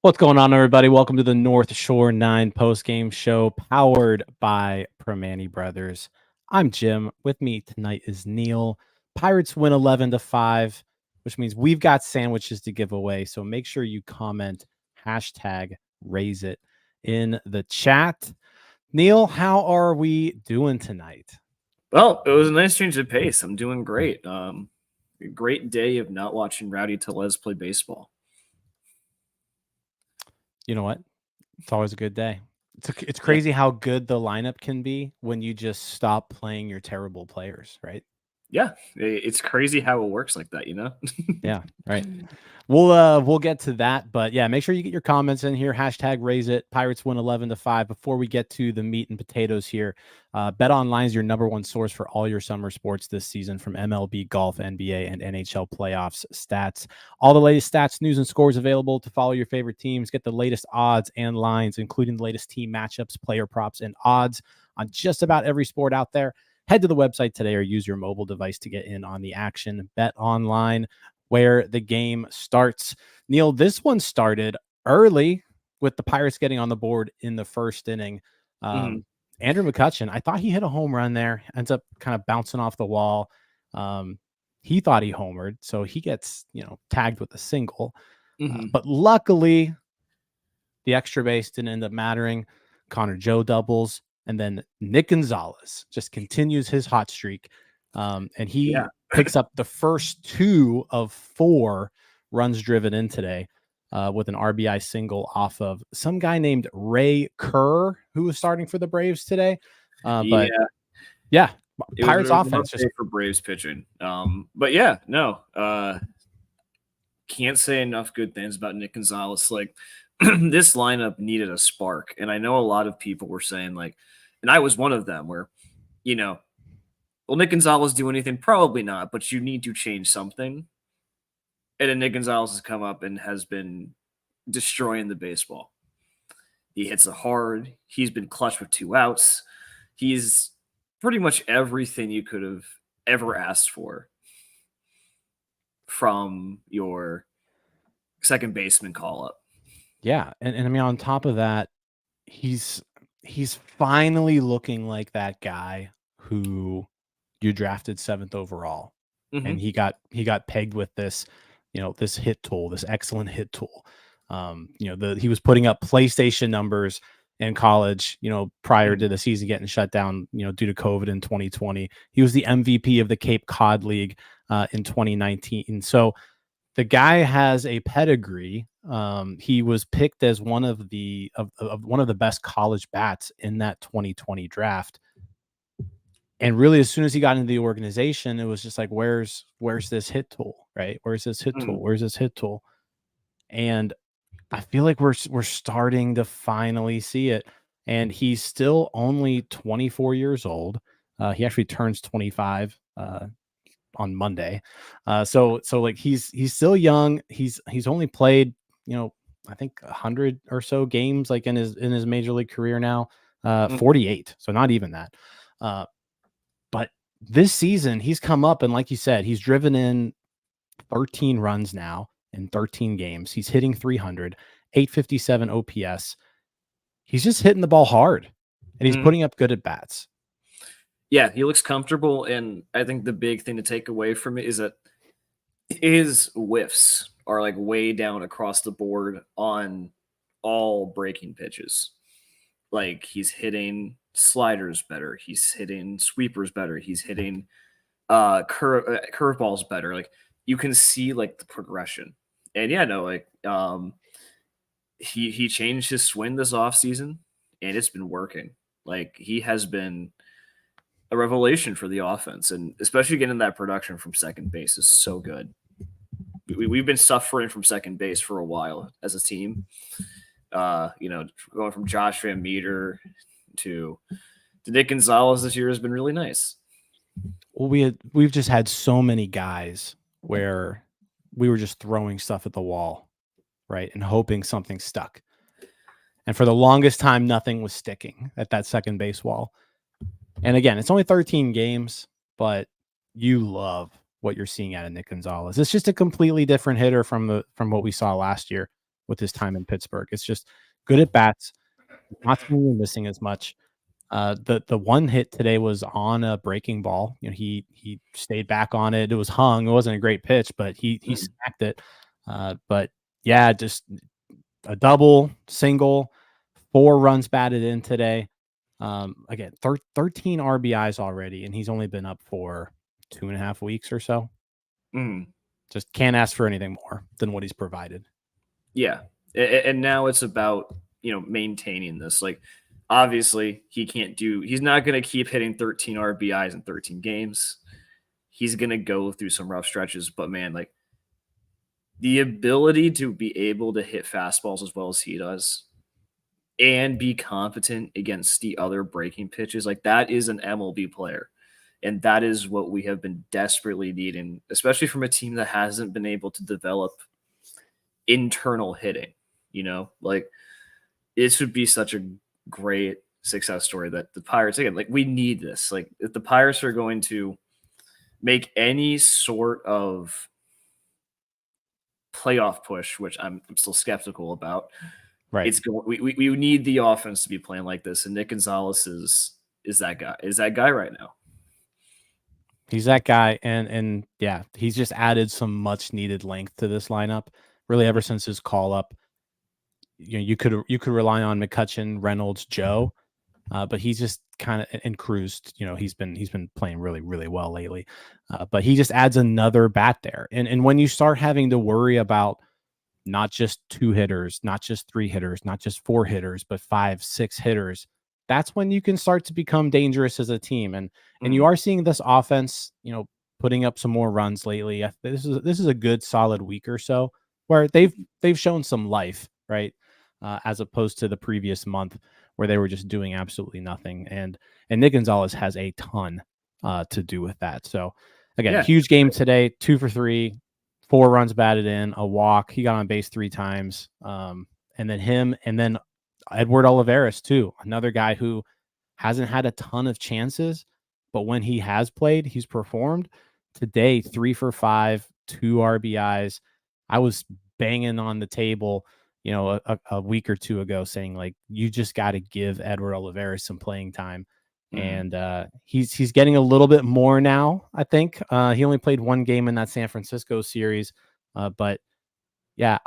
What's going on, everybody? Welcome to the North Shore 9 Postgame Show, powered by Primanti Brothers. I'm Jim. With me tonight is Neil. Pirates win 11-5, which means we've got sandwiches to give away. So make sure you comment #raise it in the chat. Neil, how are we doing tonight? Well, it was a nice change of pace. I'm doing great. A great day of not watching Rowdy Tellez play baseball. You know what? It's always a good day. It's crazy how good the lineup can be when you just stop playing your terrible players, right? Yeah, it's crazy how it works like that, you know? Yeah, right. We'll get to that, but yeah, make sure you get your comments in here. #raise it. Pirates win 11-5. Before we get to the meat and potatoes here, Bet Online is your #1 source for all your summer sports this season, from MLB, golf, NBA, and NHL playoffs stats. All the latest stats, news, and scores available to follow your favorite teams. Get the latest odds and lines, including the latest team matchups, player props, and odds on just about every sport out there. Head to the website today or use your mobile device to get in on the action. Bet Online, where the game starts. Neil, this one started early with the Pirates getting on the board in the first inning. Andrew McCutchen, I thought he hit a home run there, ends up kind of bouncing off the wall. He thought he homered, so he gets, tagged with a single. But luckily, the extra base didn't end up mattering. Connor Joe doubles. And then Nick Gonzales just continues his hot streak. And he picks up the first 2 of 4 runs driven in today with an RBI single off of some guy named Ray Kerr, who was starting for the Braves today. But Pirates offense just for Braves pitching. Can't say enough good things about Nick Gonzales. Like, this lineup needed a spark. And I know a lot of people were saying, like, and I was one of them, where, will Nick Gonzales do anything? Probably not, but you need to change something. And then Nick Gonzales has come up and has been destroying the baseball. He hits it hard. He's been clutch with 2 outs. He's pretty much everything you could have ever asked for from your second baseman call-up. Yeah, and I mean, on top of that, he's finally looking like that guy who you drafted 7th overall, and he got pegged with this, this hit tool, this excellent hit tool. He was putting up PlayStation numbers in college, prior to the season getting shut down, due to COVID in 2020. He was the MVP of the Cape Cod League in 2019. So the guy has a pedigree. He was picked as one of the best college bats in that 2020 draft. And really, as soon as he got into the organization, it was just like, where's this hit tool, right? Where's this hit tool? Where's this hit tool? And I feel like we're starting to finally see it. And he's still only 24 years old. He actually turns 25 on Monday. So like he's still young. He's only played, I think 100 or so games, like in his major league career now. 48. So not even that. But this season he's come up, and like you said, he's driven in 13 runs now in 13 games. He's hitting 300, 857 OPS. He's just hitting the ball hard, and he's putting up good at bats. Yeah, he looks comfortable, and I think the big thing to take away from it is that his whiffs are like way down across the board on all breaking pitches. Like, he's hitting sliders better, he's hitting sweepers better, he's hitting curveballs better. Like, you can see like the progression. And he changed his swing this offseason, and it's been working. Like, he has been a revelation for the offense, and especially getting that production from second base is so good. we've been suffering from second base for a while as a team. Going from Josh Van Meter to Nick Gonzales this year has been really nice. Well, we've just had so many guys where we were just throwing stuff at the wall, right, and hoping something stuck. And for the longest time, nothing was sticking at that second base wall. And again, it's only 13 games, but you love what you're seeing out of Nick Gonzales. It's just a completely different hitter from what we saw last year with his time in Pittsburgh. It's just good at bats, not really missing as much. The one hit today was on a breaking ball. He stayed back on it. It was hung. It wasn't a great pitch, but he smacked it. But yeah, just a double, single, 4 runs batted in today. Again, 13 RBIs already, and he's only been up for 2.5 weeks or so. Just can't ask for anything more than what he's provided. Yeah, and now it's about maintaining this. Like, obviously, he's not going to keep hitting 13 RBIs in 13 games. He's going to go through some rough stretches, but man, like the ability to be able to hit fastballs as well as he does and be competent against the other breaking pitches, like that is an MLB player. And that is what we have been desperately needing, especially from a team that hasn't been able to develop internal hitting. Like this would be such a great success story that the Pirates, again, like we need this. Like if the Pirates are going to make any sort of playoff push, which I'm still skeptical about, right? It's going. We need the offense to be playing like this, and Nick Gonzales is that guy. Is that guy right now? He's that guy, and yeah, he's just added some much needed length to this lineup. Really, ever since his call up, you could rely on McCutchen, Reynolds, Joe, but he's just kind of and Cruz. He's been playing really, really well lately, but he just adds another bat there. And when you start having to worry about not just 2 hitters, not just 3 hitters, not just 4 hitters, but 5, 6 hitters, that's when you can start to become dangerous as a team. And you are seeing this offense, putting up some more runs lately. This is a good solid week or so where they've shown some life, right? As opposed to the previous month where they were just doing absolutely nothing. And Nick Gonzales has a ton to do with that. So again, huge game today, 2 for 3, 4 runs batted in, a walk. He got on base 3 times. And then him, and then Edward Olivares too, another guy who hasn't had a ton of chances, but when he has played, he's performed. Today, 3 for 5, 2 RBIs. I was banging on the table, a week or 2 ago saying like, you just got to give Edward Olivares some playing time. And he's getting a little bit more now, I think. He only played 1 game in that San Francisco series. But yeah,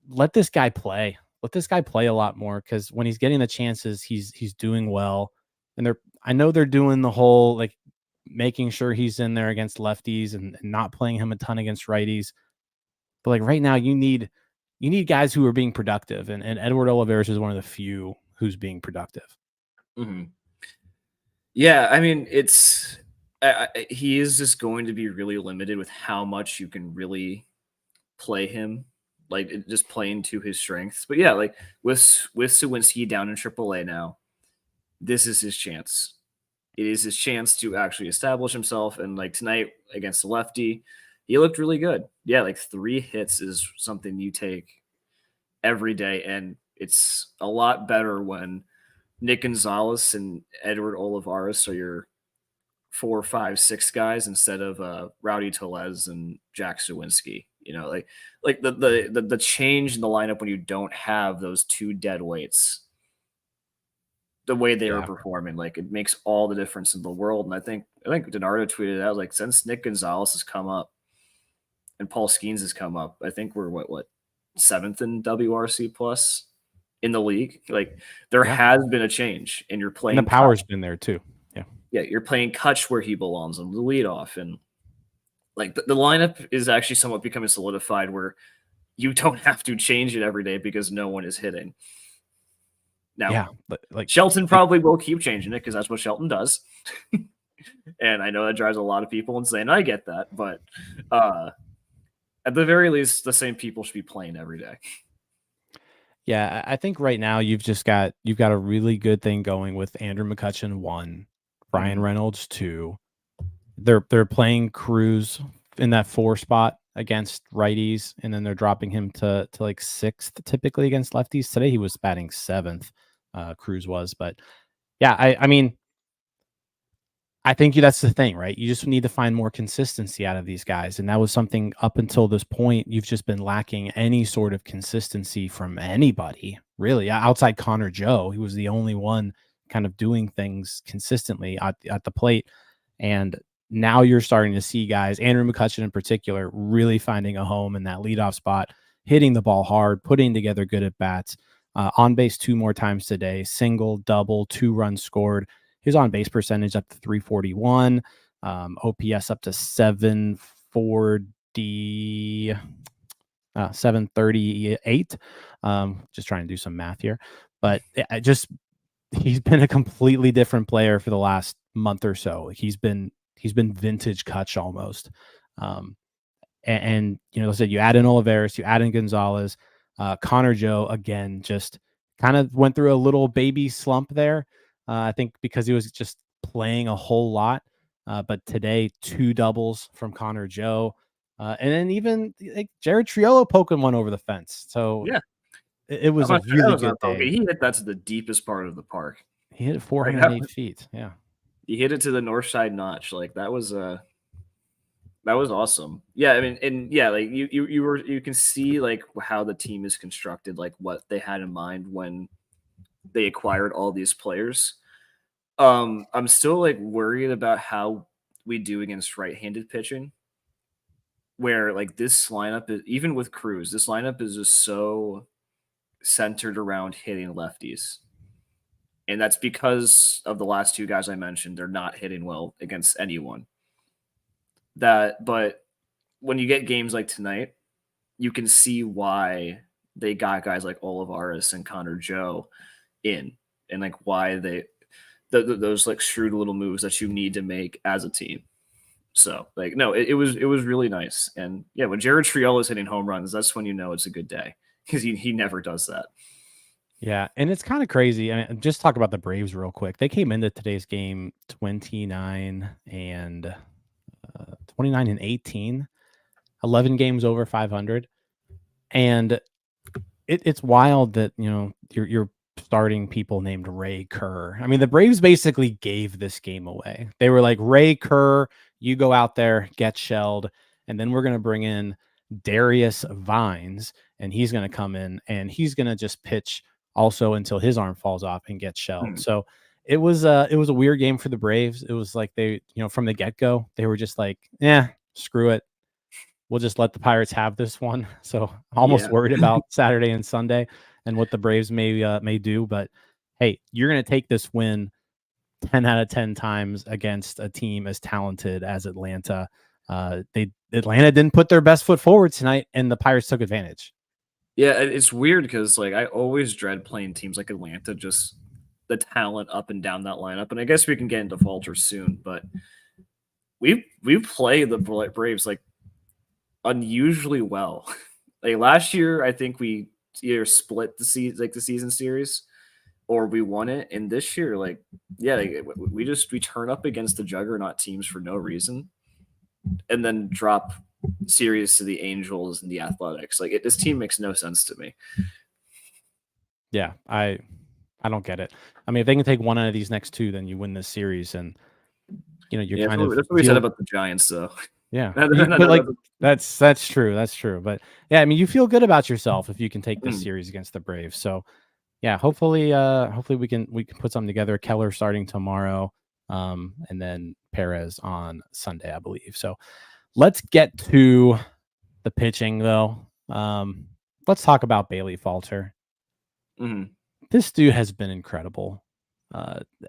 let this guy play. Let this guy play a lot more, because when he's getting the chances, he's doing well. And I know they're doing the whole like making sure he's in there against lefties and not playing him a ton against righties. But like right now, you need guys who are being productive, and Edward Olivares is one of the few who's being productive. Yeah, I mean, he is just going to be really limited with how much you can really play him, like just playing to his strengths. But yeah, like with Sawinski down in AAA now, this is his chance. It is his chance to actually establish himself. And like tonight against the lefty, he looked really good. Yeah, like 3 hits is something you take every day, and it's a lot better when Nick Gonzales and Edward Olivares are your 4, 5, 6 guys instead of Rowdy Tellez and Jack Sawinski. Like the change in the lineup when you don't have those 2 dead weights, the way they were performing, like it makes all the difference in the world. And I think Donardo tweeted out, like, since Nick Gonzales has come up and Paul Skeens has come up, I think we're what 7th in WRC plus in the league. Like there has been a change, and you're playing. And the power's been there too. Yeah, you're playing Kutch where he belongs on the leadoff, and like the lineup is actually somewhat becoming solidified where you don't have to change it every day because no one is hitting. Now, but like Shelton probably will keep changing it because that's what Shelton does. And I know that drives a lot of people insane. I get that, but at At the very least, the same people should be playing every day. Yeah, I think right now you've got a really good thing going with Andrew McCutchen 1, Brian Reynolds 2. They're playing Cruz in that 4 spot against righties, and then they're dropping him to like 6th typically against lefties. Today he was batting 7th, Cruz was, but yeah, I mean, I think that's the thing, right? You just need to find more consistency out of these guys. And that was something up until this point, you've just been lacking any sort of consistency from anybody, really, outside Connor Joe. He was the only one kind of doing things consistently at the plate. And now you're starting to see guys, Andrew McCutchen in particular, really finding a home in that leadoff spot, hitting the ball hard, putting together good at bats, on base 2 more times today, single, double, 2 runs scored. His on base percentage up to 341, OPS up to 740, 738. Just trying to do some math here, but he's been a completely different player for the last month or so. He's been vintage Kutch almost. And you know, like I said, you add in Olivares, you add in Gonzalez, Connor Joe again, just kind of went through a little baby slump there. I think because he was just playing a whole lot. But today, 2 doubles from Connor Joe. And then even like Jared Triolo poking one over the fence. So Yeah. it was a really good Okay, day. he hit that to the deepest part of the park. He hit it 408 feet. Yeah. He hit it to the north side notch. Like that was awesome. Yeah, I mean, and yeah, like you can see like how the team is constructed, like what they had in mind when they acquired all these players. I'm still like worried about how we do against right-handed pitching, where like this lineup is, even with Cruz, this lineup is just so centered around hitting lefties. And that's because of the last 2 guys I mentioned. They're not hitting well against anyone. But when you get games like tonight, you can see why they got guys like Olivares and Connor Joe in, and like why those like shrewd little moves that you need to make as a team. So like, no, it was really nice. And yeah, when Jared Triolo is hitting home runs, that's when you know it's a good day, because he never does that. Yeah, and it's kind of crazy. I mean, just talk about the Braves real quick. They came into today's game 29 and 29 and 18, 11 games over 500. And it's wild that, you know, you're starting people named Ray Kerr. I mean, the Braves basically gave this game away. They were like, Ray Kerr, you go out there, get shelled, and then we're going to bring in Darius Vines, and he's going to come in and he's going to just pitch also until his arm falls off and gets shelled. So it was a weird game for the Braves. It was like they, you know, from the get-go, they were just like, yeah, screw it. We'll just let the Pirates have this one. So almost worried about Saturday and Sunday and what the Braves may do. But hey, you're going to take this win 10 out of 10 times against a team as talented as Atlanta. Atlanta didn't put their best foot forward tonight, and the Pirates took advantage. Yeah, it's weird because like I always dread playing teams like Atlanta, just the talent up and down that lineup. And I guess we can get into Falter soon, but we play the Braves like unusually well. Like last year, I think we either split the season series or we won it. And this year, like, yeah, like, we turn up against the juggernaut teams for no reason, and then drop series to the Angels and the Athletics. Like this team makes no sense to me. Yeah, I don't get it. I mean, if they can take one out of these next 2, then you win this series, and you know you're kind of. That's what we said about the Giants, though. Yeah, but like that's true. That's true. But yeah, I mean, you feel good about yourself if you can take this series against the Braves. So yeah, hopefully we can put something together. Keller starting tomorrow, and then Perez on Sunday, I believe. So let's get to the pitching, though. Let's talk about Bailey Falter. This dude has been incredible.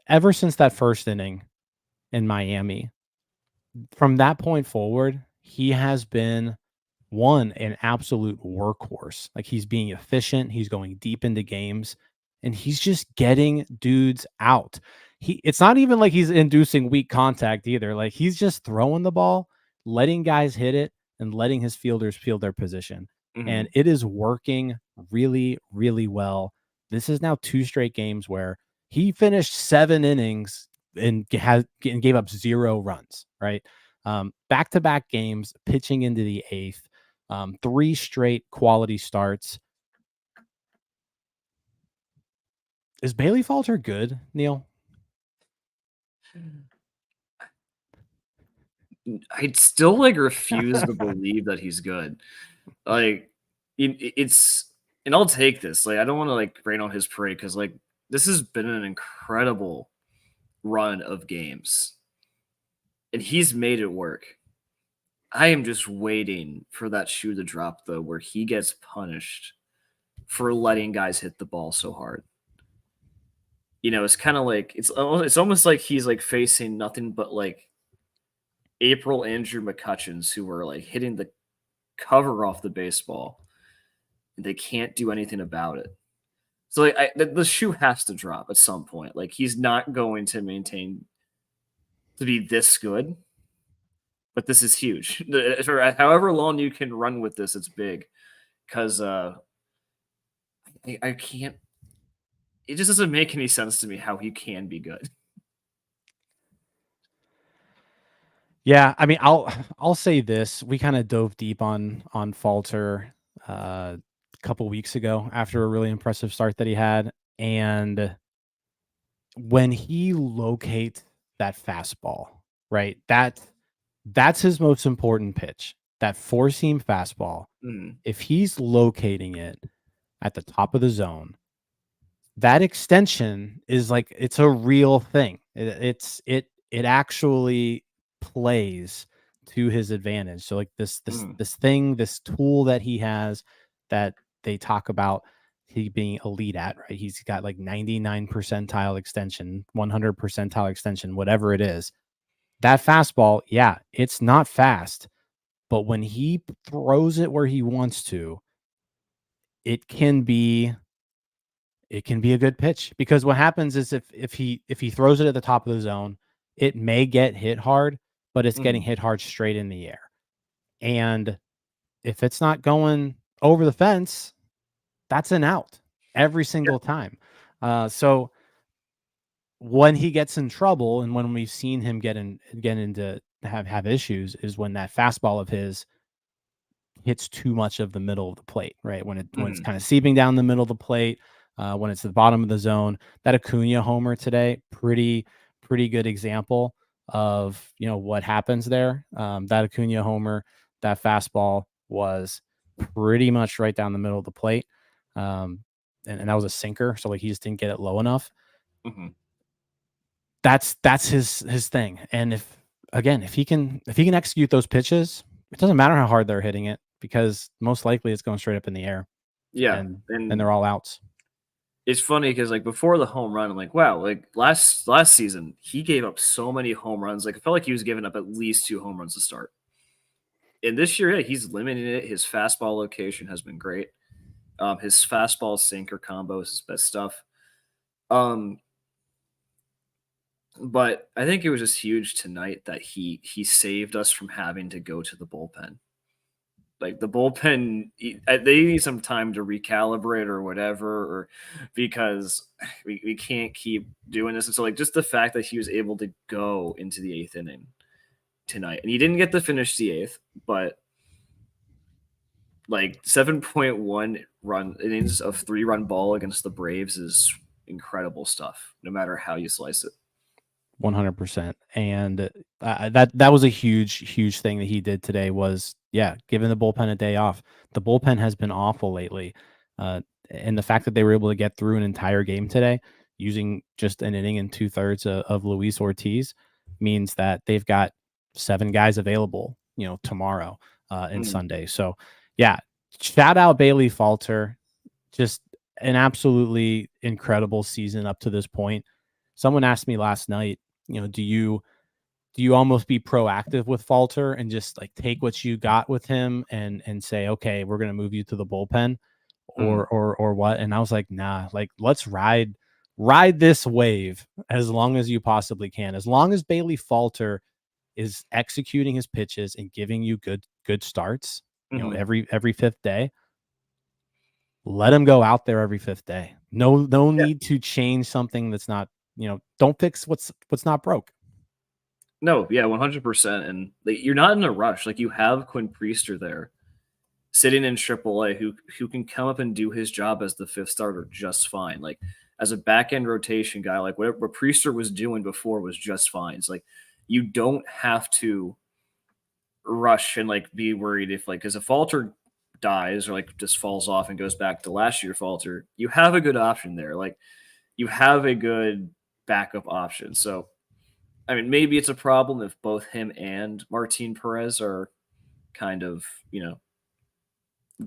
Ever since that first inning in Miami, from that point forward, he has been an absolute workhorse. Like he's being efficient, he's going deep into games, and he's just getting dudes out. It's not even like he's inducing weak contact either. Like he's just throwing the ball, letting guys hit it, and letting his fielders field their position. And Mhm. it is working really, really well. This is now 2 straight games where he finished 7 innings and gave up 0 runs, right? Back-to-back games, pitching into the 8th, 3 straight quality starts. Is Bailey Falter good, Neil? I'd still, like, refuse to believe that he's good. Like, it's and I'll take this, like, I don't wanna, like, rain on his parade because, like, this has been an incredible run of games, and he's made it work. I am just waiting for that shoe to drop, though, where he gets punished for letting guys hit the ball so hard. It's kinda like it's almost like he's, like, facing nothing but, like, April Andrew McCutcheons who were, like, hitting the cover off the baseball, and they can't do anything about it. So, like, the shoe has to drop at some point. Like, he's not going to maintain to be this good, but this is huge. For however long you can run with this, it's big. Because I can't. It just doesn't make any sense to me how he can be good. Yeah, I mean, I'll say this. We kind of dove deep on Falter a couple weeks ago after a really impressive start that he had. And when he locates that fastball, right? That's his most important pitch. That four-seam fastball. Mm, If he's locating it at the top of the zone, that extension is like it's a real thing. It actually plays to his advantage. So like mm, this tool that he has that they talk about he being elite at, right? He's got like 99 percentile extension, 100 percentile extension, whatever it is. That fastball, yeah, it's not fast, but when he throws it where he wants to, it can be it can be a good pitch because what happens is if he throws it at the top of the zone, it may get hit hard, but it's getting mm. hit hard straight in the air. And if it's not going over the fence, that's an out every Yeah. single time. So when he gets in trouble and when we've seen him get into have issues is when that fastball of his hits too much of the middle of the plate, right? When it's Mhm. kind of seeping down the middle of the plate, when it's the bottom of the zone. That Acuna homer today, pretty good example of what happens there. That Acuna homer, that fastball was pretty much right down the middle of the plate, and that was a sinker, so like he just didn't get it low enough. Mhm. That's his thing, and if he can execute those pitches, it doesn't matter how hard they're hitting it because most likely it's going straight up in the air, Yeah, and and they're all outs. it's funny because like, before the home run, I'm like, "Wow," like, last season, he gave up so many home runs, like, I felt like he was giving up at least 2 home runs to start. And this year, yeah, he's limiting it. His fastball location has been great. His fastball sinker combo is his best stuff. Um, but I think it was just huge tonight that he saved us from having to go to the bullpen. Like, the bullpen, they need some time to recalibrate or whatever, or because we can't keep doing this. And so, like, just the fact that he was able to go into the 8th inning tonight, and he didn't get to finish the 8th, but like 7.1 run innings of 3-run ball against the Braves is incredible stuff, no matter how you slice it. 100%. And that was a huge thing that he did today was, yeah, giving the bullpen a day off. The bullpen has been awful lately. And the fact that they were able to get through an entire game today using just an inning and 2/3 of Luis Ortiz means that they've got 7 guys available, tomorrow and Mm, Sunday. So, yeah, shout out Bailey Falter. Just an absolutely incredible season up to this point. Someone asked me last night, do you almost be proactive with Falter and just like take what you got with him and say, okay, we're gonna move you to the bullpen mm. or what? And I was like, nah, like let's ride this wave as long as you possibly can. As long as Bailey Falter is executing his pitches and giving you good starts, Mhm. every fifth day, let him go out there every fifth day. No Yeah. need to change something that's not, don't fix what's not broke. No, yeah, 100%, and, like, you're not in a rush, like, you have Quinn Priester there sitting in AAA who can come up and do his job as the 5th starter just fine, like, as a back-end rotation guy, like, what Priester was doing before was just fine. It's like, you don't have to rush and, like, be worried if, like, because if Falter dies or, like, just falls off and goes back to last year Falter, you have a good option there, like, you have a good backup option, so I mean, maybe it's a problem if both him and Martin Perez are kind of,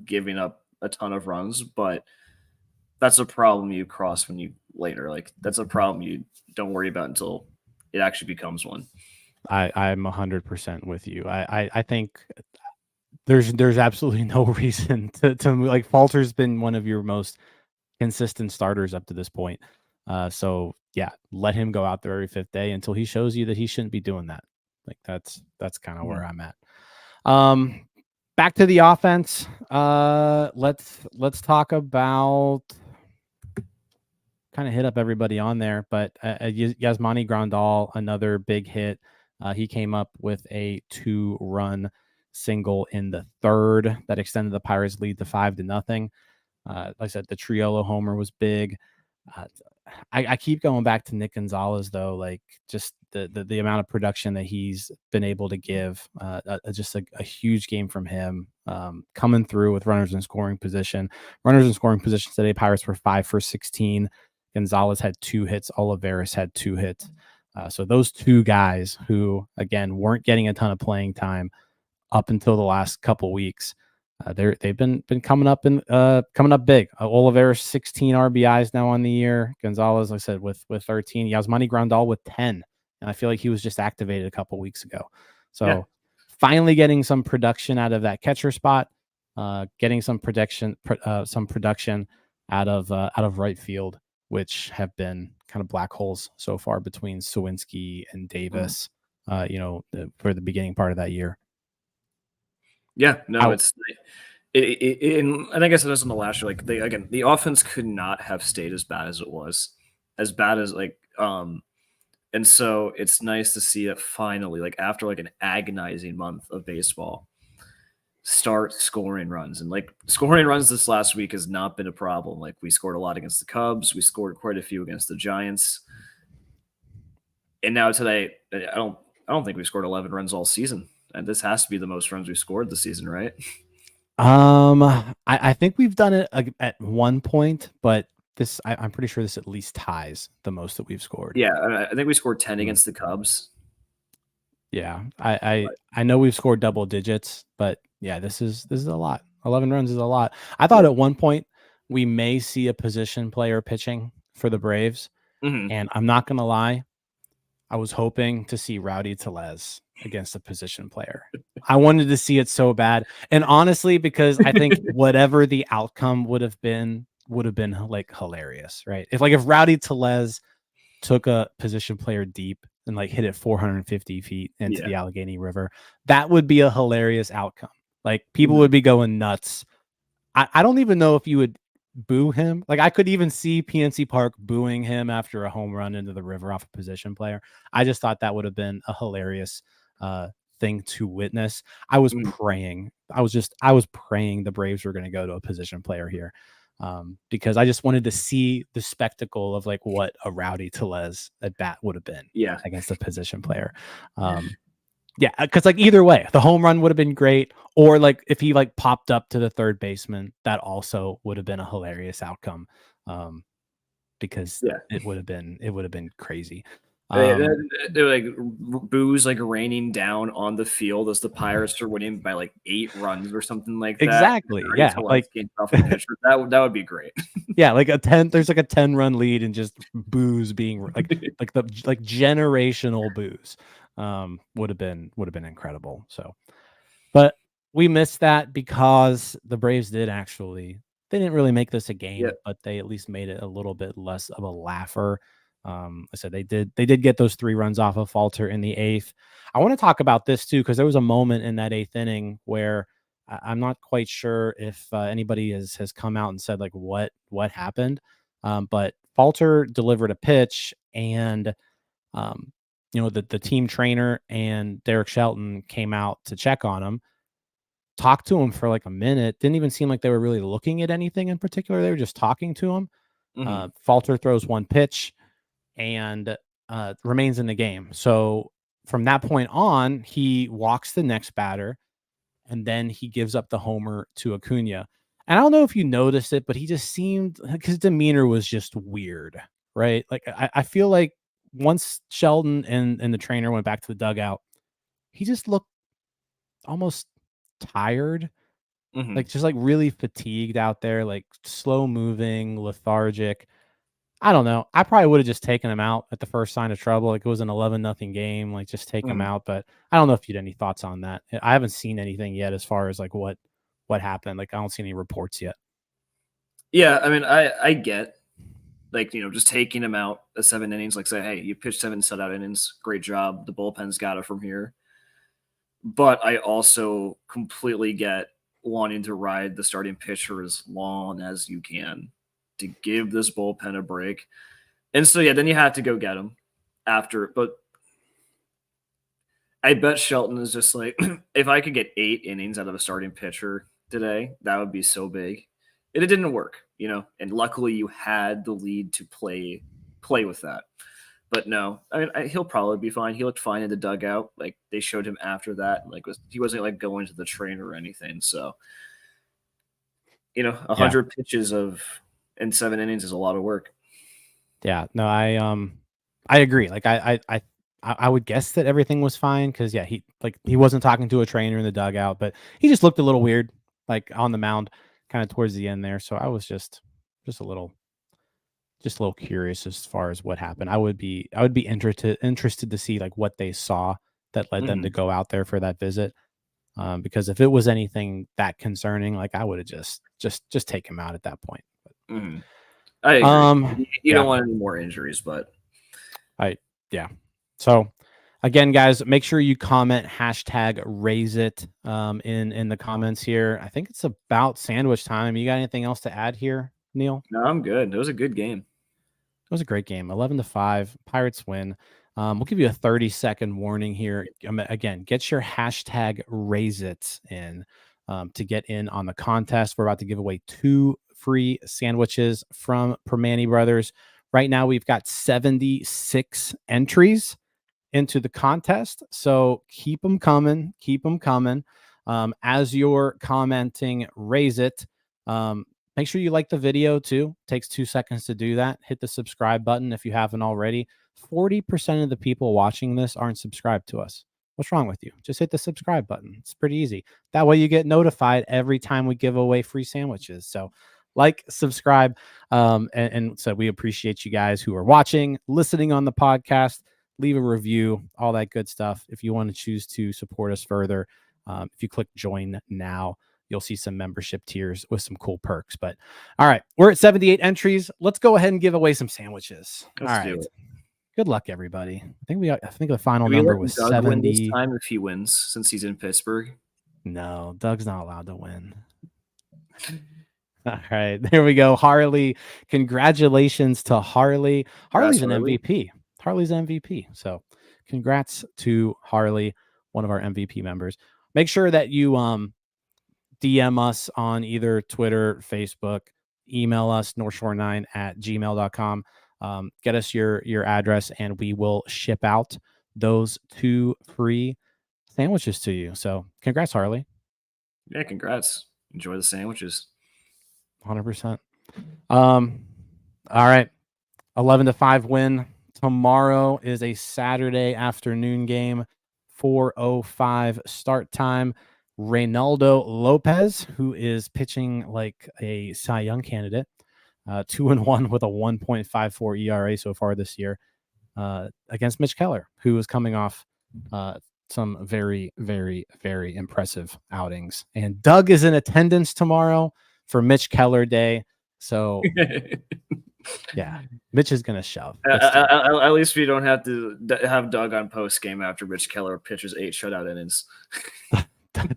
giving up a ton of runs, but that's a problem you cross when you later. Like that's a problem you don't worry about until it actually becomes one. I'm 100% with you. I think there's absolutely no reason to like Falter's been one of your most consistent starters up to this point. So yeah, let him go out there every fifth day until he shows you that he shouldn't be doing that. Like that's kind of where I'm at. Back to the offense. Let's talk about kind of hit up everybody on there, but Yasmani Grandal, another big hit. He came up with a 2-run single in the third that extended the Pirates' lead to 5-0. Like I said, the Triolo homer was big. I keep going back to Nick Gonzales though, like just the amount of production that he's been able to give, just a huge game from him, coming through with runners in scoring position. Runners in scoring position today, Pirates were 5 for 16. Gonzalez had 2 hits. Olivares had 2 hits. So those two guys who again weren't getting a ton of playing time up until the last couple weeks. They've been coming up big. Olivares 16 RBIs now on the year. Gonzalez, like I said, with 13. Yasmani Grandal with 10, and I feel like he was just activated a couple weeks ago. So finally getting some production out of that catcher spot, getting some production out of right field, which have been kind of black holes so far between Sawinski and Davis. For the beginning part of that year. Yeah, no, it's and I guess it was in the last year. Like the offense could not have stayed as bad as it was, as bad as and so it's nice to see it finally, like after like an agonizing month of baseball, start scoring runs. And like scoring runs this last week has not been a problem. Like we scored a lot against the Cubs, we scored quite a few against the Giants, and now today I don't think we scored 11 runs all season. And this has to be the most runs we scored this season, right? I think we've done it at one point, but I'm pretty sure this at least ties the most that we've scored. Yeah, I think we scored 10 against the Cubs. Yeah, I know we've scored double digits, but yeah, this is a lot. 11 runs is a lot. I thought at one point we may see a position player pitching for the Braves, and I'm not gonna lie, I was hoping to see Rowdy Tellez against a position player. I wanted to see it so bad. And honestly, because I think whatever the outcome would have been like hilarious, right? If Rowdy Tellez took a position player deep and like hit it 450 feet into the Allegheny River, that would be a hilarious outcome. Like people would be going nuts. I don't even know if you would boo him. Like I could even see PNC Park booing him after a home run into the river off a position player. I just thought that would have been a hilarious thing to witness. I was praying. I was praying the Braves were going to go to a position player here, because I just wanted to see the spectacle of like what a Rowdy Tellez at bat would have been against a position player. Yeah, because like either way, the home run would have been great, or like if he like popped up to the third baseman, that also would have been a hilarious outcome, because it would have been crazy. They're like booze like raining down on the field as the Pirates are winning by like 8 runs or something like that. Exactly. Yeah, like that would be great. Yeah, like there's like a 10-run lead and just booze being like generational booze. Would have been incredible. So, but we missed that because the Braves they didn't really make this a game, but they at least made it a little bit less of a laugher. I said they did get those 3 runs off of Falter in the 8th. I want to talk about this too, because there was a moment in that 8th inning where I'm not quite sure if anybody has come out and said like what happened. But Falter delivered a pitch, and the team trainer and Derek Shelton came out to check on him, talked to him for like a minute. Didn't even seem like they were really looking at anything in particular. They were just talking to him. Falter throws 1 pitch and remains in the game. So from that point on, he walks the next batter, and then he gives up the homer to Acuna. And I don't know if you noticed it, but he just seemed like his demeanor was just weird, right? Like I feel like once Sheldon and the trainer went back to the dugout, he just looked almost tired, like just like really fatigued out there, like slow moving, lethargic. I don't know. I probably would have just taken him out at the first sign of trouble. Like it was an 11-0 game. Like just take him out. But I don't know if you had any thoughts on that. I haven't seen anything yet as far as like what happened. Like I don't see any reports yet. Yeah, I mean, I get like just taking him out of 7 innings. Like say, hey, you pitched 7 shutout innings, great job. The bullpen's got it from here. But I also completely get wanting to ride the starting pitcher as long as you can to give this bullpen a break. And so, yeah, then you have to go get him after. But I bet Shelton is just like, if I could get 8 innings out of a starting pitcher today, that would be so big. And it didn't work, and luckily you had the lead to play with that. But no, I mean, he'll probably be fine. He looked fine in the dugout. Like they showed him after that. Like he wasn't like going to the trainer or anything. So, 100 pitches in 7 innings is a lot of work. Yeah, no, I agree. Like I would guess that everything was fine because he wasn't talking to a trainer in the dugout, but he just looked a little weird, like on the mound, kind of towards the end there. So I was just a little curious as far as what happened. I would be interested to see like what they saw that led them to go out there for that visit. Because if it was anything that concerning, like I would have just take him out at that point. I agree. You don't want any more injuries, but So again, guys, make sure you comment #RaiseIt in the comments here. I think it's about sandwich time. You got anything else to add here, Neil? No, I'm good. It was a good game. It was a great game. 11-5, Pirates win. We'll give you a 30-second warning here. Again, get your #RaiseIt in to get in on the contest. We're about to give away 2 free sandwiches from Primanti Brothers. Right now, we've got 76 entries into the contest. So keep them coming. As you're commenting, raise it. Make sure you like the video too. It takes 2 seconds to do that. Hit the subscribe button if you haven't already. 40% of the people watching this aren't subscribed to us. What's wrong with you? Just hit the subscribe button. It's pretty easy. That way you get notified every time we give away free sandwiches. So like, subscribe. And so we appreciate you guys who are watching, listening on the podcast. Leave a review, all that good stuff. If you want to choose to support us further, if you click join now, you'll see some membership tiers with some cool perks. But all right, we're at 78 entries. Let's go ahead and give away some sandwiches. Let's do it. Good luck, everybody. I think the final number was Doug 70. win this time if he wins, since he's in Pittsburgh. No, Doug's not allowed to win. All right, there we go. Harley, congratulations to Harley. Harley's an MVP. Harley's MVP. So congrats to Harley, one of our MVP members. Make sure that you DM us on either Twitter, Facebook, email us, northshore9@gmail.com. Get us your address, and we will ship out those 2 free sandwiches to you. So congrats, Harley. Yeah, congrats. Enjoy the sandwiches. 100%. All right. 11-5 win. Tomorrow is a Saturday afternoon game, 4:05 start time. Reynaldo Lopez, who is pitching like a Cy Young candidate, 2-1 with a 1.54 ERA so far this year, against Mitch Keller, who is coming off some very, very, very impressive outings. And Doug is in attendance tomorrow for Mitch Keller Day. So Yeah, Mitch is gonna shove. At least we don't have to have Doug on post game after Rich Keller pitches 8 shutout innings.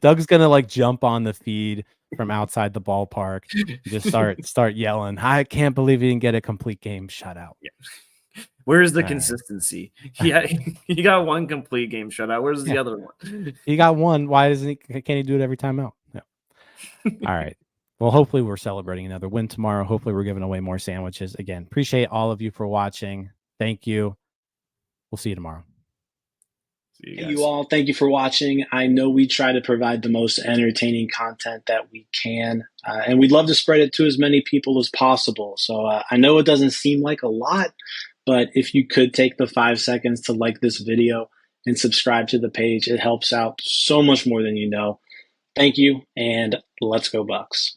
Doug's gonna like jump on the feed from outside the ballpark and just start yelling. I can't believe he didn't get a complete game shutout. Yeah. Where's the consistency? He got one complete game shutout. Where's the other one? He got one. Why doesn't he? Can't he do it every time out? Yeah. All right. Well, hopefully we're celebrating another win tomorrow. Hopefully we're giving away more sandwiches. Again, appreciate all of you for watching. Thank you. We'll see you tomorrow. Hey, you all, thank you for watching. I know we try to provide the most entertaining content that we can, and we'd love to spread it to as many people as possible. So I know it doesn't seem like a lot, but if you could take the 5 seconds to like this video and subscribe to the page, it helps out so much more than you know. Thank you, and let's go Bucks.